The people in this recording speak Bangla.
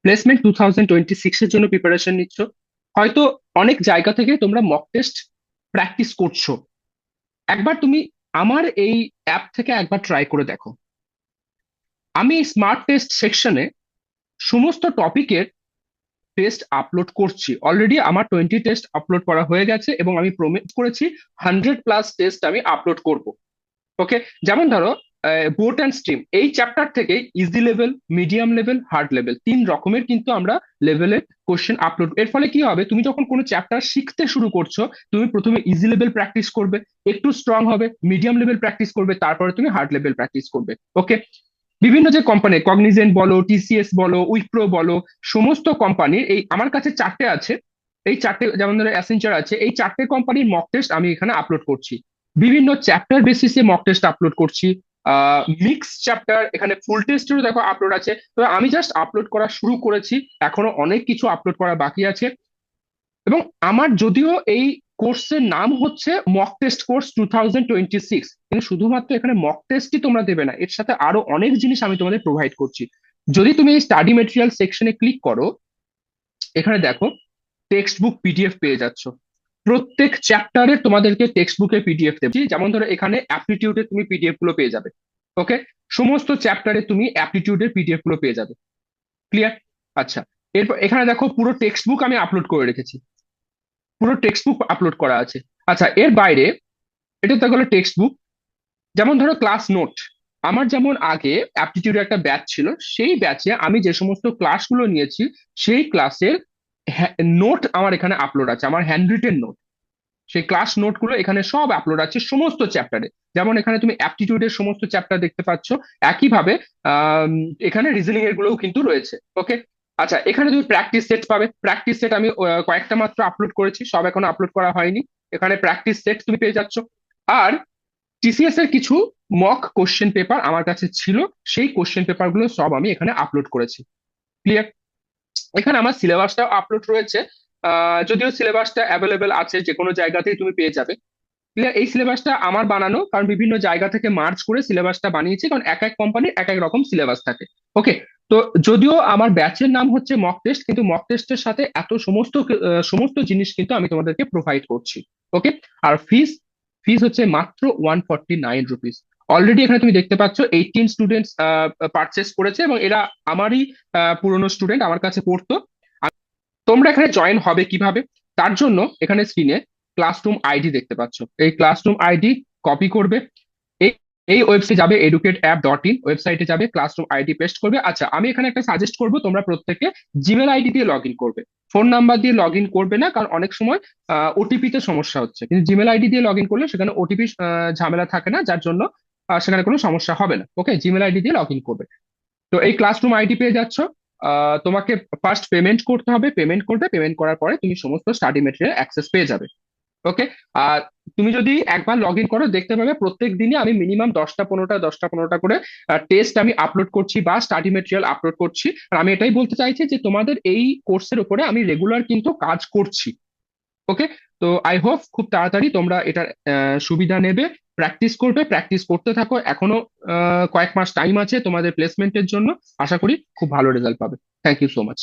প্লেসমেন্ট 2026 এর জন্য প্রিপারেশন নিচ্ছ, হয়তো অনেক জায়গা থেকে তোমরা মক টেস্ট প্র্যাকটিস করছো। একবার তুমি আমার এই অ্যাপ থেকে একবার ট্রাই করে দেখো। আমি স্মার্ট টেস্ট সেকশনে সমস্ত টপিকের টেস্ট আপলোড করছি। অলরেডি আমার 20 টেস্ট আপলোড করা হয়ে গেছে এবং আমি প্রমিস করেছি 100+ টেস্ট আমি আপলোড করব। ওকে, যেমন ধরো বোট অ্যান্ড স্ট্রিম এই চ্যাপ্টার থেকে easy level, medium level, hard level, তিন রকমের কিন্তু আমরা লেভেলের কোশ্চেন আপলোড। এর ফলে কি হবে, তুমি যখন কোনো চ্যাপ্টার শিখতে শুরু করছো, তুমি প্রথমে ইজি লেভেল প্র্যাকটিস করবে, একটু স্ট্রং হবে, মিডিয়াম লেভেল প্র্যাকটিস করবে, তারপরে তুমি হার্ড লেভেল প্র্যাকটিস করবে। ওকে, বিভিন্ন যে কোম্পানি, কগনিজেন্ট বলো, টিসিএস বলো, উইপ্রো বলো, সমস্ত কোম্পানির এই আমার কাছে চারটে আছে। এই চারটে, যেমন ধরো অ্যাসেঞ্চার আছে, এই চারটে কোম্পানির মক টেস্ট আমি এখানে আপলোড করছি। বিভিন্ন চ্যাপ্টার বেসিসে মক টেস্ট আপলোড করছি। মিক্স চ্যাপ্টার, এখানে ফুল টেস্টেরও দেখো আপলোড আছে। তো আমি জাস্ট আপলোড করা শুরু করেছি, এখনো অনেক কিছু আপলোড করা বাকি আছে। এবং আমার যদিও এই কোর্সের নাম হচ্ছে মক টেস্ট কোর্স 2026, কিন্তু শুধুমাত্র এখানে মক টেস্টই তোমরা দেবে না, এর সাথে আরো অনেক জিনিস আমি তোমাদের প্রোভাইড করছি। যদি তুমি এই স্টাডি মেটেরিয়াল সেকশনে ক্লিক করো, এখানে দেখো টেক্সট বুক পিডিএফ পেয়ে যাচ্ছ। প্রত্যেক চ্যাপ্টারে তোমাদেরকে টেক্সট বুকের পিডিএফ দেবে। যেমন ধরো এখানে অ্যাপটিটিউডের তুমি পিডিএফ গুলো পেয়ে যাবে। ওকে, সমস্ত চ্যাপ্টারে তুমি অ্যাপটিটিউডের পিডিএফ গুলো পেয়ে যাবে। ক্লিয়ার? আচ্ছা, এরপর এখানে দেখো পুরো টেক্সট বুক আমি আপলোড করে রেখেছি, পুরো টেক্সট বুক আপলোড করা আছে। আচ্ছা, এর বাইরে এটা তো গেলো টেক্সট বুক। যেমন ধরো ক্লাস নোট, আমার যেমন আগে অ্যাপটিটিউডের একটা ব্যাচ ছিল, সেই ব্যাচে আমি যে সমস্ত ক্লাসগুলো নিয়েছি, সেই ক্লাসের নোট আমার এখানে আপলোড আছে, আমার হ্যান্ড রিটেন নোট। সেই ক্লাস নোটগুলো এখানে সব আপলোড আছে সমস্ত চ্যাপ্টারে। যেমন এখানে তুমি অ্যাপটিটিউডের সমস্ত চ্যাপ্টার দেখতে পাচ্ছ, একইভাবে আম, এখানে রিজনিং এর গুলোও কিন্তু রয়েছে। ওকে, আচ্ছা, এখানে তুমি প্র্যাকটিস সেট পাবে। প্র্যাকটিস সেট আমি কয়েকটা মাত্র আপলোড করেছি, সব এখনো আপলোড করা হয়নি। এখানে প্র্যাকটিস সেট তুমি পেয়ে যাচ্ছ। আর টিসিএস এর কিছু মক কোশ্চেন পেপার আমার কাছে ছিল, সেই কোশ্চেন পেপার গুলো সব আমি এখানে আপলোড করেছি। ক্লিয়ার? এখানে আমার সিলেবাসটা আপলোড রয়েছে। যদিও সিলেবাসটা অ্যাভেলেবেল আছে, যে কোনো জায়গাতেই তুমি পেয়ে যাবে। ক্লিয়ার? এই সিলেবাসটা আমার বানানো, কারণ বিভিন্ন জায়গা থেকে মার্চ করে সিলেবাসটা বানিয়েছি, কারণ এক এক কোম্পানির এক এক রকম সিলেবাস থাকে। ওকে, তো যদিও আমার ব্যাচের নাম হচ্ছে মক টেস্ট, কিন্তু মক টেস্টের সাথে এত সমস্ত জিনিস কিন্তু আমি তোমাদেরকে প্রোভাইড করছি। ওকে, আর ফিস, ফিস হচ্ছে মাত্র 149 রুপিস। অলরেডি এখানে তুমি দেখতে পাচ্ছ 18 স্টুডেন্টস পারচেস করেছে, এবং এরা আমারই পুরনো স্টুডেন্ট, আমার কাছে পড়তো। তোমরা এখানে জয়েন হবে কিভাবে, তার জন্য এখানে স্ক্রিনে ক্লাসরুম আইডি দেখতে পাচ্ছ, এই ক্লাসরুম আইডি কপি করবে, এই এই ওয়েবসাইটে যাবে, educate.app.in ওয়েবসাইটে যাবে, ক্লাসরুম আইডি পেস্ট করবে। আচ্ছা, আমি এখানে একটা সাজেস্ট করবো, তোমরা প্রত্যেকে জিমেল আইডি দিয়ে লগ ইন করবে, ফোন নাম্বার দিয়ে লগ ইন করবে না, কারণ অনেক সময় ওটিপি তে সমস্যা হচ্ছে। কিন্তু জিমেল আইডি দিয়ে লগ ইন করলে সেখানে ওটিপি ঝামেলা থাকে না, যার জন্য সেখানে কোনো সমস্যা হবে না। ওকে, জিমেল আইডি দিয়ে লগ ইন করবে। তো এই ক্লাসরুম আইডি পেয়ে যাচ্ছ। তোমাকে ফার্স্ট পেমেন্ট করতে হবে, পেমেন্ট করবে, পেমেন্ট করার পরে তুমি সমস্ত স্টাডি মেটেরিয়াল অ্যাক্সেস পেয়ে যাবে। ওকে, আর তুমি যদি একবার লগ ইন করো, দেখতে পাবে প্রত্যেক দিনে আমি মিনিমাম 10টা 15টা করে টেস্ট আমি আপলোড করছি বা স্টাডি মেটেরিয়াল আপলোড করছি। আর আমি এটাই বলতে চাইছি যে তোমাদের এই কোর্সের উপরে আমি রেগুলার কিন্তু কাজ করছি। ওকে, তো আই হোপ খুব তাড়াতাড়ি তোমরা এটার সুবিধা নেবে, প্র্যাকটিস করবে, প্র্যাকটিস করতে থাকো। এখনো কয়েক মাস টাইম আছে তোমাদের প্লেসমেন্টের জন্য। আশা করি খুব ভালো রেজাল্ট পাবে। Thank you so much.